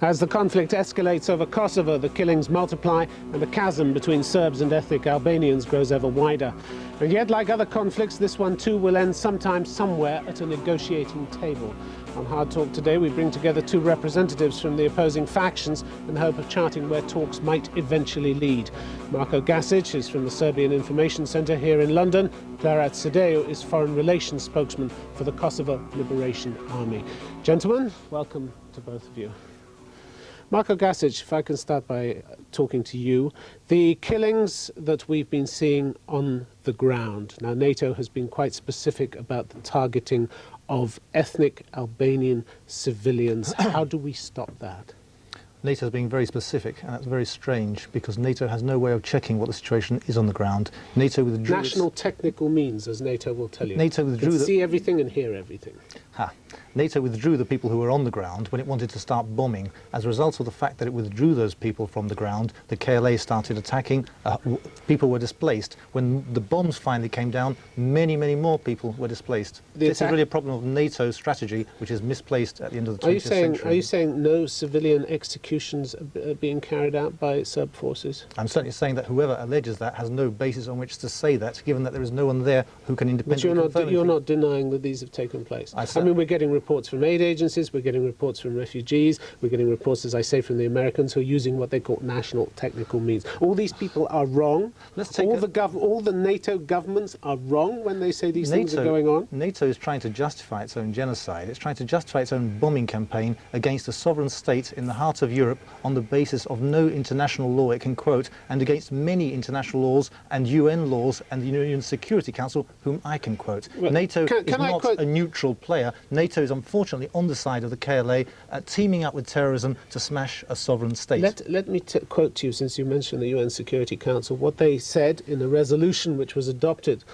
As the conflict escalates over Kosovo, the killings multiply and the chasm between Serbs and ethnic Albanians grows ever wider. And yet, like other conflicts, this one too will end sometime, somewhere at a negotiating table. On Hard Talk today, we bring together two representatives from the opposing factions in the hope of charting where talks might eventually lead. Marko Gasic is from the Serbian Information Centre here in London. Pleurat Sejdu is Foreign Relations spokesman for the Kosovo Liberation Army. Gentlemen, welcome to both of you. Marko Gasic, if I can start by talking to you. The killings that we've been seeing on the ground. Now, NATO has been quite specific about the targeting of ethnic Albanian civilians. How do we stop that? NATO is being very specific, and that's very strange because NATO has no way of checking what the situation is on the ground. NATO withdrew national technical means, as NATO will tell you. NATO withdrew see everything and hear everything. NATO withdrew the people who were on the ground when it wanted to start bombing. As a result of the fact that it withdrew those people from the ground, the KLA started attacking, people were displaced. When the bombs finally came down, many, many more people were displaced. This is really a problem of NATO's strategy, which is misplaced at the end of the 20th century. Are you saying no civilian executions are being carried out by Serb forces? I'm certainly saying that whoever alleges that has no basis on which to say that, given that there is no one there who can independently confirm it. But you're not denying that these have taken place? I mean, we're getting reports from aid agencies, we're getting reports from refugees, we're getting reports, as I say, from the Americans who are using what they call national technical means. All these people are wrong. All the NATO governments are wrong when they say these things are going on. NATO is trying to justify its own genocide. It's trying to justify its own bombing campaign against a sovereign state in the heart of Europe on the basis of no international law it can quote, and against many international laws and UN laws and the UN Security Council, whom I can quote. Well, NATO is not a neutral player. NATO is unfortunately on the side of the KLA, teaming up with terrorism to smash a sovereign state. Let me quote to you, since you mentioned the UN Security Council, what they said in a resolution which was adopted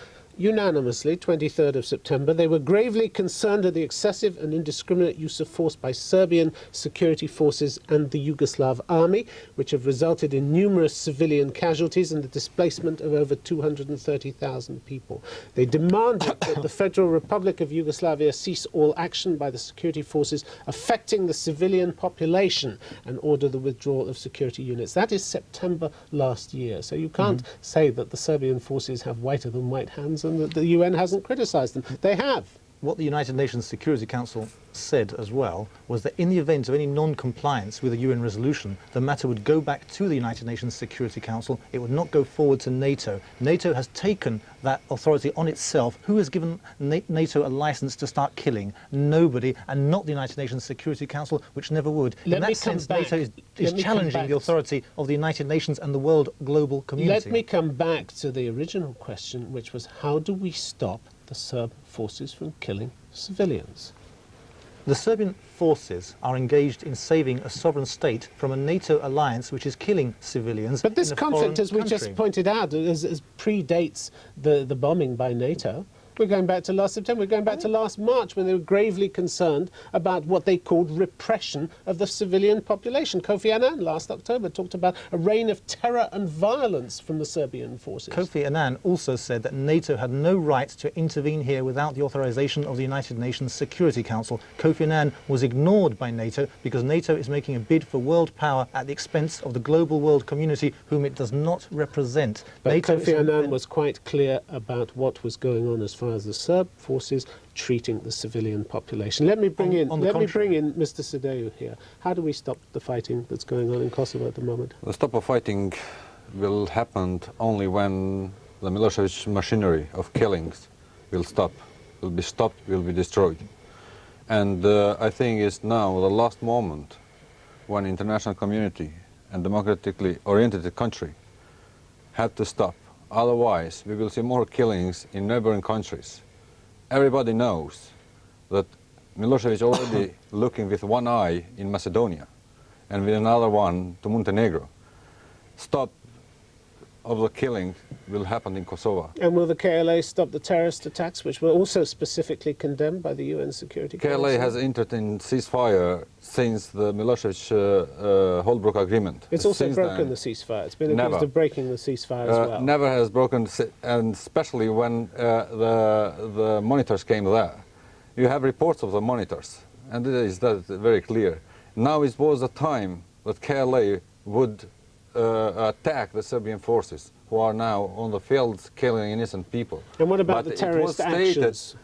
unanimously, 23rd of September. They were gravely concerned at the excessive and indiscriminate use of force by Serbian security forces and the Yugoslav army, which have resulted in numerous civilian casualties and the displacement of over 230,000 people. They demanded that the Federal Republic of Yugoslavia cease all action by the security forces affecting the civilian population and order the withdrawal of security units. That is September last year. So you can't say that the Serbian forces have whiter than white hands and that the UN hasn't criticised them. They have. What the United Nations Security Council said as well was that in the event of any non-compliance with a UN resolution, the matter would go back to the United Nations Security Council. It would not go forward to NATO. NATO has taken that authority on itself. Who has given NATO a license to start killing? Nobody, and not the United Nations Security Council, which never would. In that sense, NATO is challenging the authority of the United Nations and the world global community. Let me come back to the original question, which was how do we stop the Serb forces from killing civilians? The Serbian forces are engaged in saving a sovereign state from a NATO alliance which is killing civilians. But this conflict, as we just pointed out, predates the bombing by NATO. We're going back to last September, we're going back to last March when they were gravely concerned about what they called repression of the civilian population. Kofi Annan last October talked about a reign of terror and violence from the Serbian forces. Kofi Annan also said that NATO had no right to intervene here without the authorization of the United Nations Security Council. Kofi Annan was ignored by NATO because NATO is making a bid for world power at the expense of the global world community whom it does not represent. But Kofi Annan was quite clear about what was going on as far as the Serb forces treating the civilian population. Let me bring in Mr. Sejdu here. How do we stop the fighting that's going on in Kosovo at the moment? The stop of fighting will happen only when the Milosevic machinery of killings will stop, will be stopped, will be destroyed. And I think it's now the last moment when international community and democratically oriented country had to stop. Otherwise, we will see more killings in neighboring countries. Everybody knows that Milosevic is already looking with one eye in Macedonia and with another one to Montenegro. Stop of the killing will happen in Kosovo. And will the KLA stop the terrorist attacks, which were also specifically condemned by the UN Security Council? KLA has entered in ceasefire since the Milosevic Holbrooke agreement. It's also broken the ceasefire. It's been accused of breaking the ceasefire as well. Never has broken, and especially when the monitors came there. You have reports of the monitors, and it is that very clear. Now it was a time that KLA would attack the Serbian forces, who are now on the fields killing innocent people. And what about But the terrorist actions?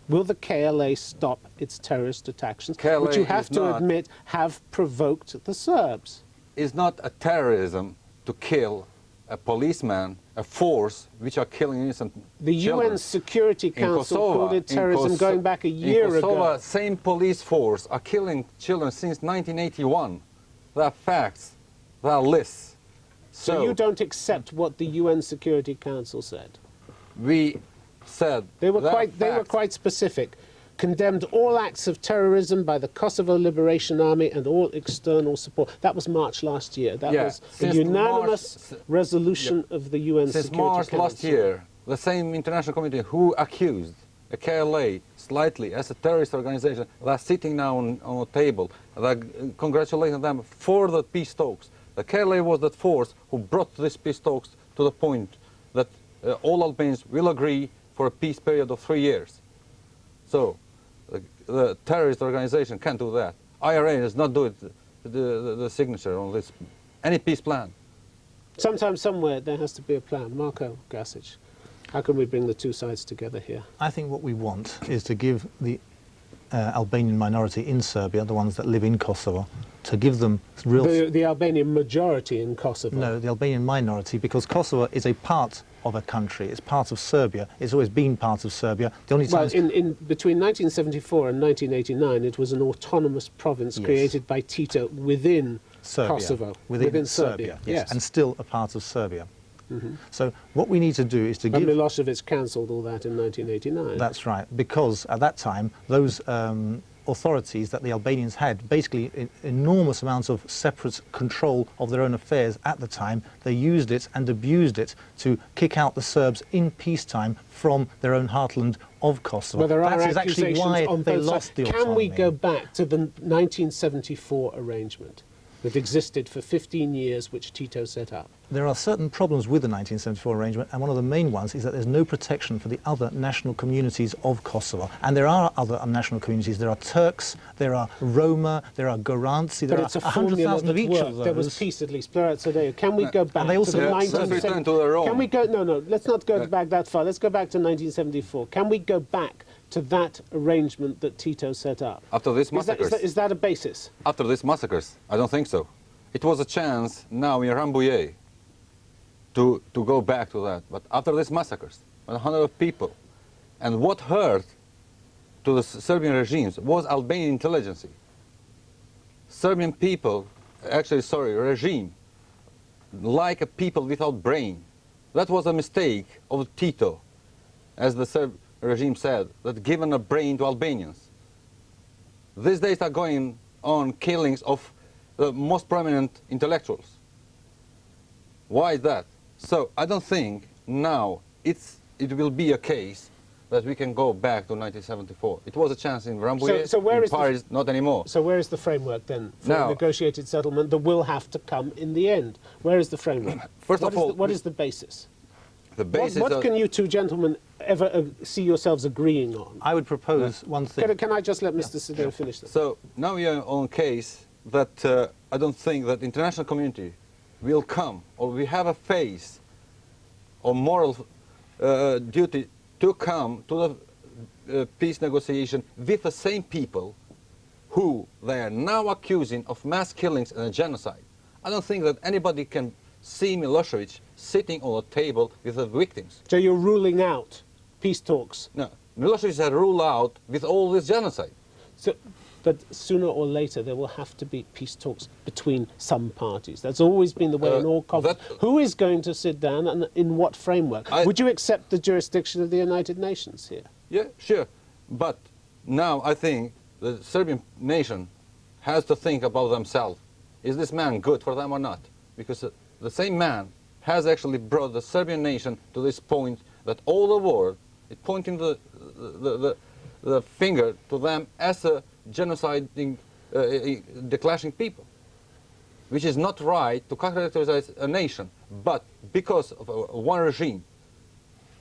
Will the KLA stop its terrorist actions, KLA which you have to admit have provoked the Serbs? It's not a terrorism to kill a policeman, a force which are killing innocent The UN Security Council called it terrorism going back a year in Kosovo, ago. Same police force are killing children since 1981. There are facts, there are lists. So you don't accept what the UN Security Council said? We said they were quite specific. Condemned all acts of terrorism by the Kosovo Liberation Army and all external support. That was March last year. That was a unanimous resolution of the UN Security Council. Since March last year, the same international committee who accused the KLA slightly as a terrorist organization, they're sitting now on a table. They're congratulating them for the peace talks. The KLA was that force who brought these peace talks to the point that all Albanians will agree for a peace period of 3 years. So, the terrorist organization can't do that. IRA does not do it, the signature on this, any peace plan. Sometime, somewhere, there has to be a plan. Marko Gasic, how can we bring the two sides together here? I think what we want is to give the Albanian minority in Serbia, the ones that live in Kosovo, to give them real... The Albanian majority in Kosovo? No, the Albanian minority, because Kosovo is a part of a country. It's part of Serbia. It's always been part of Serbia. The only time between 1974 and 1989, it was an autonomous province created by Tito within Serbia, Kosovo. Within Serbia, yes. And still a part of Serbia. So what we need to do is to give... And Milosevic cancelled all that in 1989. That's right, because at that time, those authorities that the Albanians had, basically enormous amounts of separate control of their own affairs at the time, they used it and abused it to kick out the Serbs in peacetime from their own heartland of Kosovo. Well, there are that is actually why on they both lost sides. the autonomy. Can we go back to the 1974 arrangement that existed for 15 years, which Tito set up? There are certain problems with the 1974 arrangement, and one of the main ones is that there's no protection for the other national communities of Kosovo. And there are other national communities. There are Turks, there are Roma, there are Goranci, there are 100,000 of each of those. There was peace at least. Pleurat Sejdu. Can we go back they also to the 1974? Can we go? No, let's not go back that far. Let's go back to 1974. Can we go back to that arrangement that Tito set up? After these massacres? Is that a basis? After these massacres? I don't think so. It was a chance now in Rambouillet to go back to that. But after these massacres, 100 people, and what hurt to the Serbian regimes was Albanian intelligence. Serbian people, regime, like a people without brain. That was a mistake of Tito, as the Serb regime said, that given a brain to Albanians. These days are going on killings of the most prominent intellectuals. Why is that? So I don't think now it will be a case that we can go back to 1974. It was a chance in Rambouillet, in Paris, not anymore. So where is the framework then for a negotiated settlement that will have to come in the end? Where is the framework? First of all, what is the basis? The basis what can you two gentlemen ever see yourselves agreeing on? I would propose one thing. Can I just let Mr. Sejdu finish that? So now we are on a case that I don't think that international community will come, or we have a face or moral duty to come to the peace negotiation with the same people who they are now accusing of mass killings and genocide. I don't think that anybody can see Milosevic sitting on a table with the victims. So you're ruling out peace talks? No, Milosevic had ruled out with all this genocide. So, but sooner or later there will have to be peace talks between some parties. That's always been the way in all conflicts. Who is going to sit down and in what framework? Would you accept the jurisdiction of the United Nations here? Yeah, sure. But now I think the Serbian nation has to think about themselves. Is this man good for them or not? Because the same man has actually brought the Serbian nation to this point that all the world is pointing the finger to them as a genociding, declaring people, which is not right to characterize a nation. But because of one regime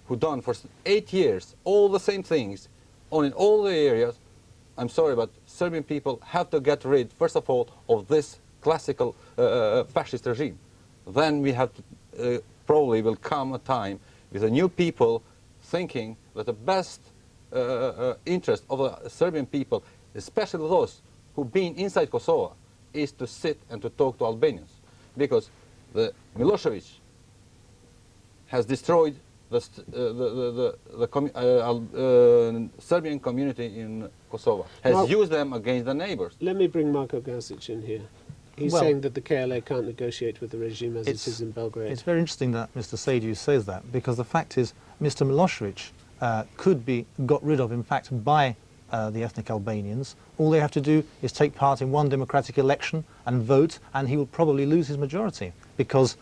who done for 8 years all the same things in all the areas, I'm sorry, but Serbian people have to get rid, first of all, of this classical fascist regime. Then we have to, probably will come a time with a new people thinking that the best interest of the Serbian people, especially those who've been inside Kosovo, is to sit and to talk to Albanians. Because the Milosevic has destroyed the Serbian community in Kosovo, has used them against the neighbors. Let me bring Marko Gasic in here. He's saying that the KLA can't negotiate with the regime as it is in Belgrade. It's very interesting that Mr. Sejdu says that, because the fact is Mr. Milosevic could be got rid of, in fact, by the ethnic Albanians. All they have to do is take part in one democratic election and vote, and he will probably lose his majority, because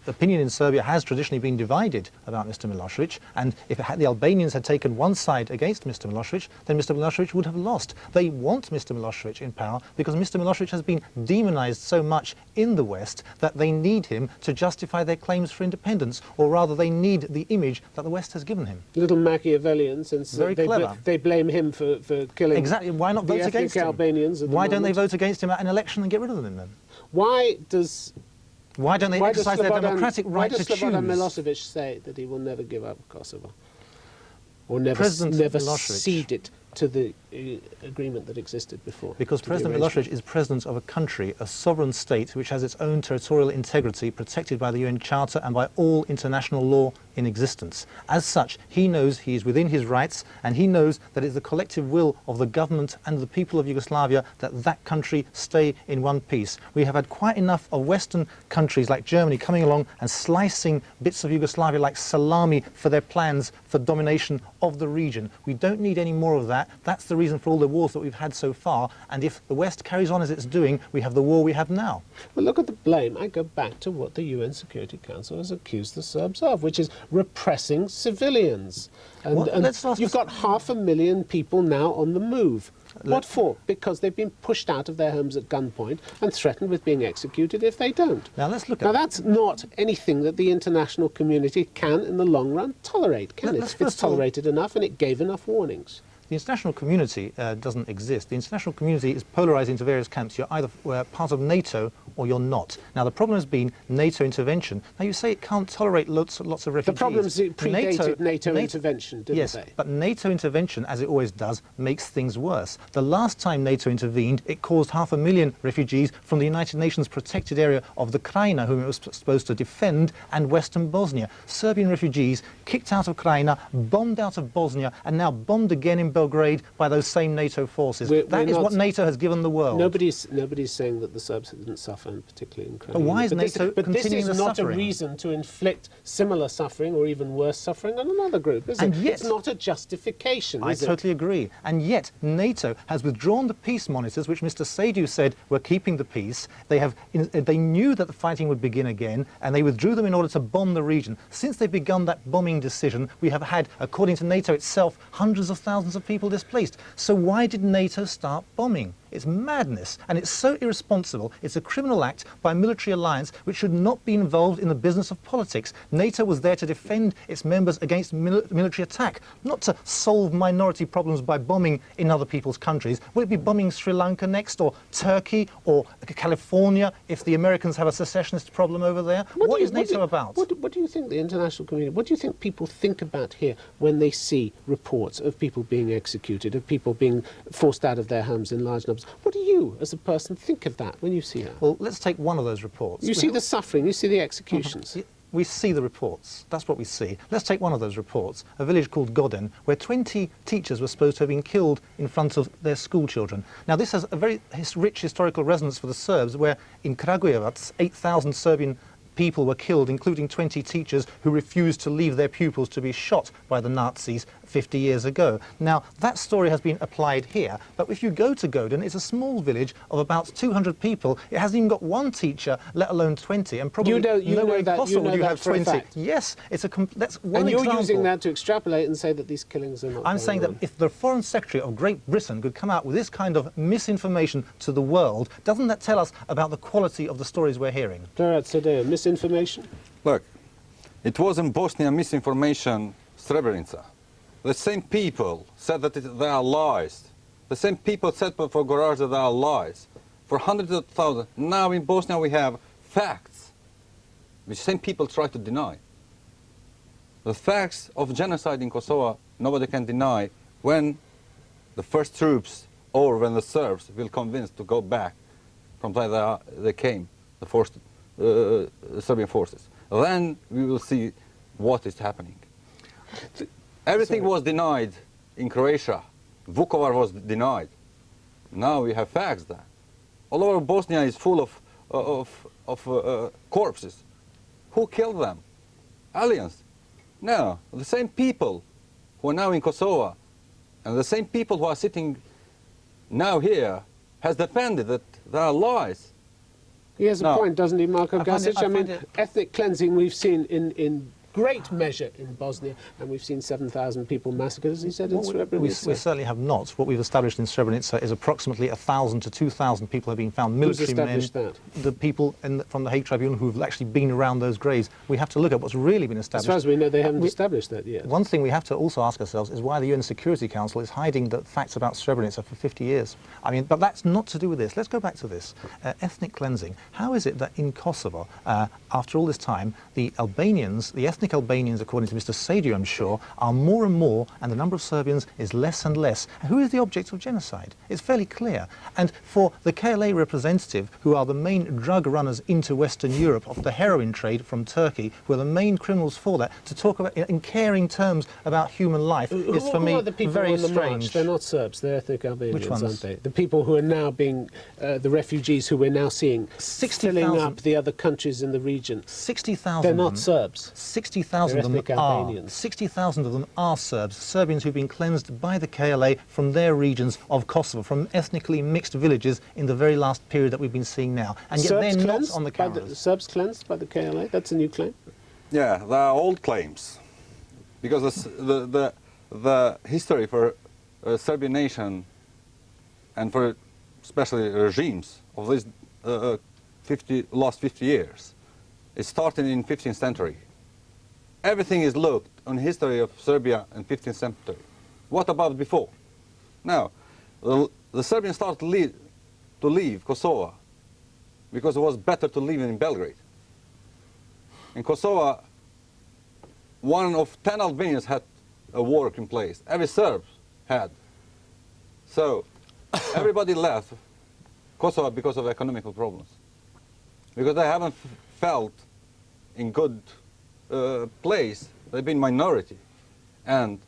opinion in Serbia has traditionally been divided about Mr. Milosevic, and if the Albanians had taken one side against Mr. Milosevic, then Mr. Milosevic would have lost. They want Mr. Milosevic in power because Mr. Milosevic has been demonized so much in the West that they need him to justify their claims for independence, or rather they need the image that the West has given him. Little Machiavellian, since clever. They blame him for killing exactly. Why not vote against him? Albanians Why don't they vote against him at an election and get rid of him then? Why don't they exercise their democratic right to choose? Why does Slobodan Milosevic say that he will never give up Kosovo? Or never cede it to the agreement that existed before? Because President Milosevic is president of a country, a sovereign state, which has its own territorial integrity protected by the UN Charter and by all international law in existence. As such, he knows he is within his rights, and he knows that it's the collective will of the government and the people of Yugoslavia that that country stay in one piece. We have had quite enough of Western countries like Germany coming along and slicing bits of Yugoslavia like salami for their plans for domination of the region. We don't need any more of that. That's the reason for all the wars that we've had so far, and if the West carries on as it's doing, we have the war we have now. Well, look at the blame. I go back to what the UN Security Council has accused the Serbs of, which is repressing civilians. And, you've got 500,000 people now on the move. What for? Because they've been pushed out of their homes at gunpoint and threatened with being executed if they don't. Now let's look at... Now that's not anything that the international community can, in the long run, tolerate, can it? It's tolerated enough, and it gave enough warnings. The international community doesn't exist. The international community is polarized into various camps. You're either part of NATO or you're not. Now, the problem has been NATO intervention. Now, you say it can't tolerate lots of refugees. The problems predated NATO intervention, didn't they? Yes, but NATO intervention, as it always does, makes things worse. The last time NATO intervened, it caused 500,000 refugees from the United Nations protected area of the Krajina, whom it was supposed to defend, and Western Bosnia. Serbian refugees kicked out of Krajina, bombed out of Bosnia, and now bombed again in Belgrade by those same NATO forces. That is what NATO has given the world. Nobody's saying that the Serbs didn't suffer, particularly in Crimea. But why is NATO continuing the suffering? But this is not a reason to inflict similar suffering or even worse suffering on another group, is it? And yet, it's not a justification, I totally agree. And yet NATO has withdrawn the peace monitors, which Mr. Sejdu said were keeping the peace. They knew that the fighting would begin again, and they withdrew them in order to bomb the region. Since they've begun that bombing decision, we have had, according to NATO itself, hundreds of thousands of people displaced. So why did NATO start bombing? It's madness, and it's so irresponsible. It's a criminal act by a military alliance which should not be involved in the business of politics. NATO was there to defend its members against military attack, not to solve minority problems by bombing in other people's countries. Will it be bombing Sri Lanka next, or Turkey, or California, if the Americans have a secessionist problem over there? What is NATO about? What do you think the international community, what do you think people think about here when they see reports of people being executed, of people being forced out of their homes in large numbers? What do you, as a person, think of that when you see that? Well, let's take one of those reports. You see the suffering, you see the executions. We see the reports. That's what we see. Let's take one of those reports, a village called Godin, where 20 teachers were supposed to have been killed in front of their school children. Now, this has a very rich historical resonance for the Serbs, where in Kragujevac, 8,000 Serbian people were killed, including 20 teachers who refused to leave their pupils to be shot by the Nazis 50 years ago. Now, that story has been applied here, but if you go to Godin, it's a small village of about 200 people. It hasn't even got one teacher, let alone 20, and probably nowhere in Kosovo would you have 20. Yes, that's one example. And you're using that to extrapolate and say that these killings are not I'm saying that if the Foreign Secretary of Great Britain could come out with this kind of misinformation to the world, doesn't that tell us about the quality of the stories we're hearing? Pleurat Sejdu, misinformation? Look, it was in Bosnia misinformation, Srebrenica. The same people said that they are lies. The same people said for Gorazde that are lies. For hundreds of thousands. Now in Bosnia we have facts, which same people try to deny. The facts of genocide in Kosovo, nobody can deny when the first troops or when the Serbs will convince to go back from where they came, the Serbian forces. Then we will see what is happening. Everything was denied in Croatia. Vukovar was denied. Now we have facts there. All over Bosnia is full of corpses. Who killed them? Aliens. No, the same people who are now in Kosovo and the same people who are sitting now here has defended that there are lies. He has a point, doesn't he, Marko Gasic? I mean, it... ethnic cleansing we've seen in great measure in Bosnia, and we've seen 7,000 people massacred, as he said, in Srebrenica. We certainly have not. What we've established in Srebrenica is approximately 1,000 to 2,000 people have been found. Military men, that? The people from the Hague Tribunal who've actually been around those graves. We have to look at what's really been established. As far as we know, they haven't established that yet. One thing we have to also ask ourselves is why the UN Security Council is hiding the facts about Srebrenica for 50 years. I mean, but that's not to do with this. Let's go back to this. Ethnic cleansing. How is it that in Kosovo, after all this time, the Albanians, the ethnic Albanians, according to Mr. Sejdu, I'm sure, are more and more, and the number of Serbians is less and less. Who is the object of genocide? It's fairly clear. And for the KLA representative, who are the main drug runners into Western Europe of the heroin trade from Turkey, who are the main criminals for that, to talk about in caring terms about human life is for me very strange. They're not Serbs, they're ethnic Albanians, Which ones? aren't they? The people who are now being, the refugees who we're now seeing, filling up the other countries in the region. 60,000. They're not Serbs. 60,000 of them ethnic Albanians. 60,000 of them are Serbs, Serbians who've been cleansed by the KLA from their regions of Kosovo, from ethnically mixed villages in the very last period that we've been seeing now. And yet they're not on the cameras. Serbs cleansed by the KLA? That's a new claim? Yeah, they are old claims. Because the history for Serbian nation and for especially regimes of these last 50 years, it started in 15th century. Everything is looked on history of Serbia in 15th century. What about before? Now, the Serbians started to leave Kosovo because it was better to live in Belgrade. In Kosovo, one of 10 Albanians had a work in place. Every Serb had. So everybody left Kosovo because of economical problems. Because they haven't felt in good place. They've been minority. And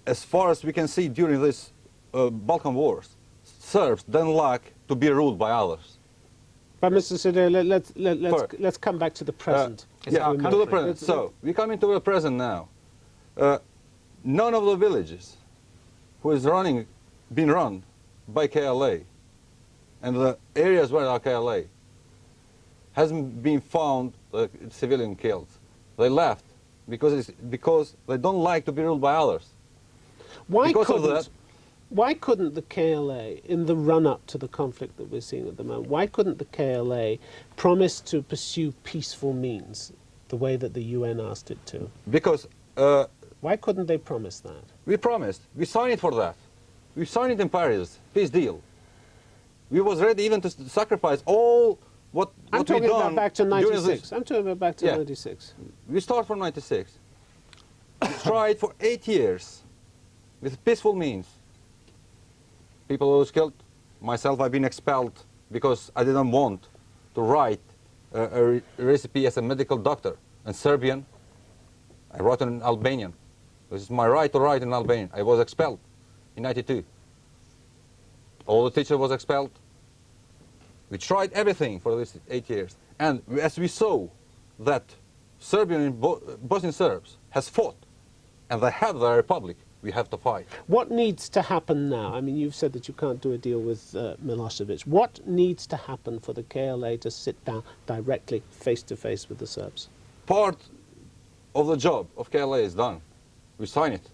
as far as we can see during these Balkan wars, Serbs don't like to be ruled by others. But Mr. Sejdu, let's come back to the present. Yeah, to the present. So we come into the present now. None of the villages who is being run by KLA and the areas where are KLA hasn't been found civilian killed. They left because they don't like to be ruled by others. Why couldn't the KLA, in the run-up to the conflict that we're seeing at the moment, why couldn't the KLA promise to pursue peaceful means the way that the UN asked it to? Because... why couldn't they promise that? We promised. We signed it for that. We signed it in Paris, peace deal. We was ready even to sacrifice all what I'm talking about back to 96. I'm talking about back to 96. We start from 96. We tried for 8 years with peaceful means. People were killed. Myself, I've been expelled because I didn't want to write a recipe as a medical doctor. In Serbian, I wrote in Albanian. This is my right to write in Albanian. I was expelled in 92. All the teachers was expelled. We tried everything for these 8 years. And as we saw that Serbian and Bosnian Serbs has fought, and they have their republic, we have to fight. What needs to happen now? I mean, you've said that you can't do a deal with Milosevic. What needs to happen for the KLA to sit down directly, face-to-face with the Serbs? Part of the job of KLA is done. We sign it.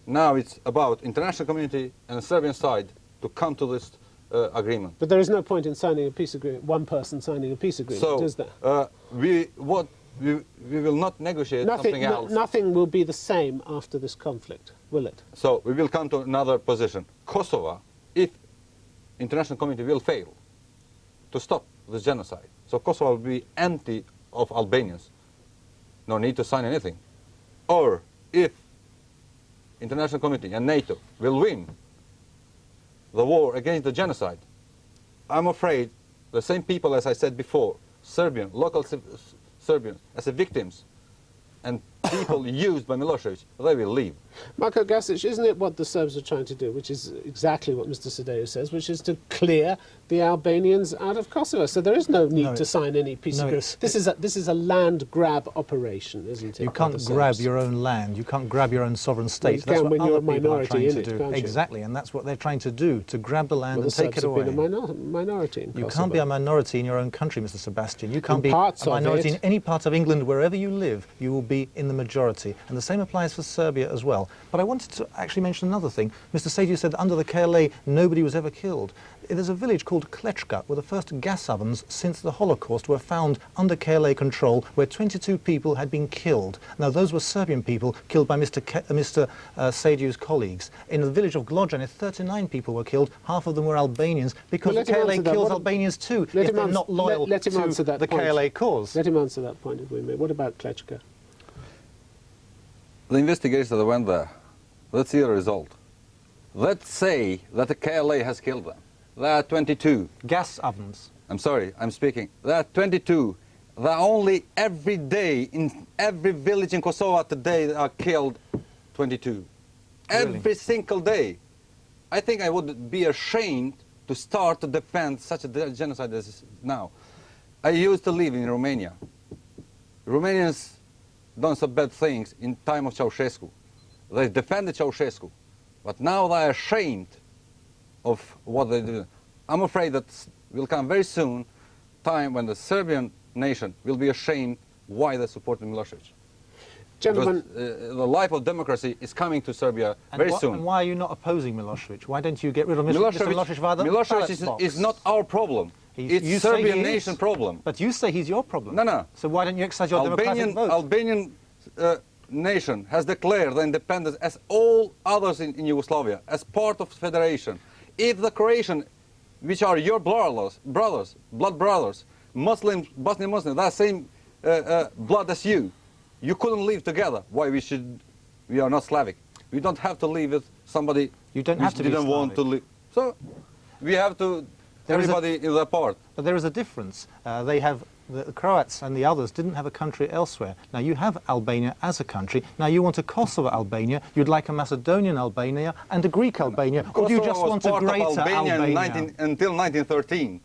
Now it's about international community and the Serbian side to come to this agreement. But there is no point in signing a peace agreement, one person signing a peace agreement, is there? We will not negotiate something else. Nothing will be the same after this conflict. will it? So we will come to another position. Kosovo, if international community will fail to stop this genocide, so Kosovo will be empty of Albanians. No need to sign anything. Or if international community and NATO will win the war against the genocide, I'm afraid the same people, as I said before, local Serbians, as victims, and people used by Milosevic, they will leave. Marko Gasic, isn't it what the Serbs are trying to do, which is exactly what Mr. Sejdu says, which is to clear the Albanians out of Kosovo? So there is no need to sign any peace agreement. This is a land grab operation, isn't it? You can't grab your own land. You can't grab your own sovereign state. Well, you can when you're a minority in it, can't you? Exactly, and that's what they're trying to do, to grab the land and take it away. The Serbs have been a minority in Kosovo. You can't be a minority in your own country, Mr. Sebastian. You can't be a minority in any part of England. Wherever you live, you will be in the majority. And the same applies for Serbia as well. But I wanted to actually mention another thing. Mr. Sejdu said that under the KLA, nobody was ever killed. There's a village called Klečka, where the first gas ovens since the Holocaust were found under KLA control, where 22 people had been killed. Now, those were Serbian people killed by Mr. Sejdu's colleagues. In the village of Glođane, 39 people were killed. Half of them were Albanians, because the KLA kills Albanians too, if they're not loyal to the KLA cause. Let him answer that point, if we may. What about Klečka? The investigators that went there, let's see the result. Let's say that the KLA has killed them. There are 22. Gas ovens. I'm sorry, I'm speaking. There are 22. There are only every day, in every village in Kosovo today, there are killed 22. Really? Every single day. I think I would be ashamed to start to defend such a genocide as now. I used to live in Romania. Romanians done some bad things in time of Ceausescu. They defended Ceausescu, but now they are ashamed of what they do. I'm afraid that will come very soon, time when the Serbian nation will be ashamed why they supported Milosevic. Gentlemen, because, the life of democracy is coming to Serbia very soon. And why are you not opposing Milosevic? Why don't you get rid of Milosevic? Milosevic is not our problem. It's Serbian nation problem. But you say he's your problem. No. So why don't you exercise your democratic vote? Albanian nation has declared the independence as all others in Yugoslavia, as part of the federation. If the Croatian, which are your blood brothers, Muslims, Bosnian Muslims, that same blood as you couldn't live together. Why we are not Slavic? We don't have to live with somebody you don't have to didn't want to live. So we have to. Everybody is a part. But there is a difference. The Croats and the others didn't have a country elsewhere. Now you have Albania as a country. Now you want a Kosovo Albania, you'd like a Macedonian Albania and a Greek Albania, or do you just want a greater Albania? Until 1913.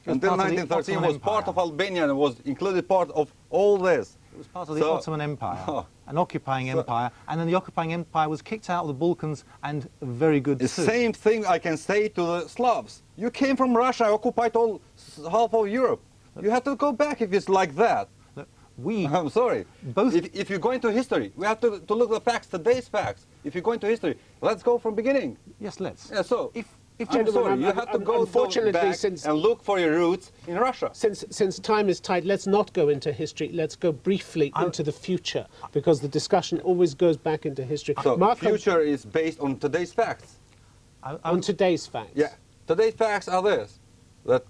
Until 1913 was part of Albania and was included part of all this. It was part of the Ottoman Empire, an occupying empire, and then the occupying empire was kicked out of the Balkans, and very good The same thing I can say to the Slavs. You came from Russia, occupied half of Europe. You have to go back if it's like that. Look, I'm sorry. Both. If you go into history, we have to look at the facts, today's facts. If you go into history, let's go from beginning. Yes, let's. Yeah, so I'm sorry, you have to go back and look for your roots in Russia. Since time is tight, let's not go into history. Let's go briefly into the future, because the discussion always goes back into history. So the future is based on today's facts. On today's facts? Yeah. Today's facts are this, that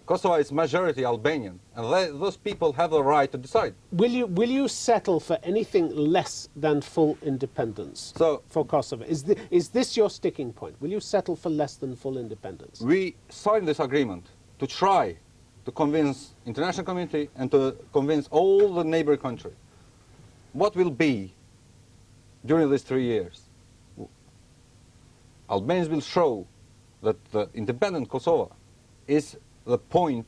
Kosovo is majority Albanian, and those people have the right to decide. Will you settle for anything less than full independence for Kosovo? Is this your sticking point? Will you settle for less than full independence? We signed this agreement to try to convince international community and to convince all the neighboring countries. What will be during these 3 years? Albanians will show that the independent Kosovo is the point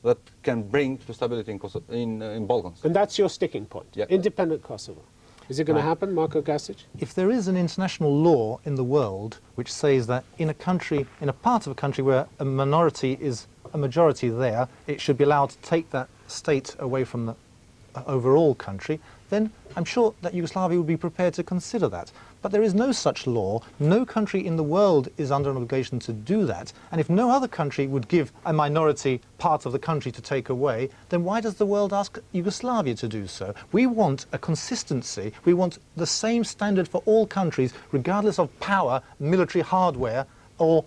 that can bring to stability in Balkans. And that's your sticking point? Yeah. Independent Kosovo. Is it going to happen, Marko Gasic? If there is an international law in the world which says that in a part of a country where a minority is a majority there, it should be allowed to take that state away from the overall country, then I'm sure that Yugoslavia would be prepared to consider that. But there is no such law. No country in the world is under an obligation to do that. And if no other country would give a minority part of the country to take away, then why does the world ask Yugoslavia to do so? We want a consistency. We want the same standard for all countries, regardless of power, military hardware, or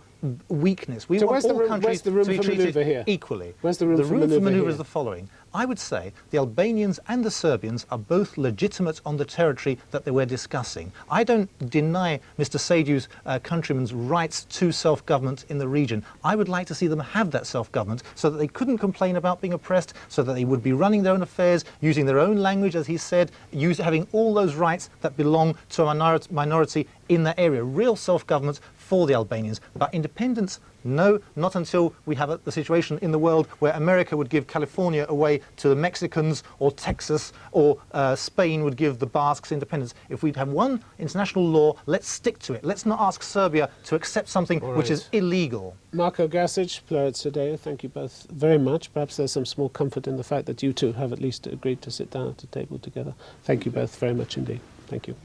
weakness. We want all countries to be treated equally. Where's the room for manoeuvre? The room for manoeuvre is the following. I would say the Albanians and the Serbians are both legitimate on the territory that they were discussing. I don't deny Mr. Sejdu's countrymen's rights to self-government in the region. I would like to see them have that self-government so that they couldn't complain about being oppressed, so that they would be running their own affairs, using their own language, as he said, having all those rights that belong to a minority in that area. Real self-government for the Albanians. But independence, no, not until we have the situation in the world where America would give California away to the Mexicans, or Texas, or Spain would give the Basques independence. If we have one international law, let's stick to it. Let's not ask Serbia to accept something which is illegal. Marko Gasic, Pleurat Sejdu, thank you both very much. Perhaps there's some small comfort in the fact that you two have at least agreed to sit down at a table together. Thank you both very much indeed. Thank you.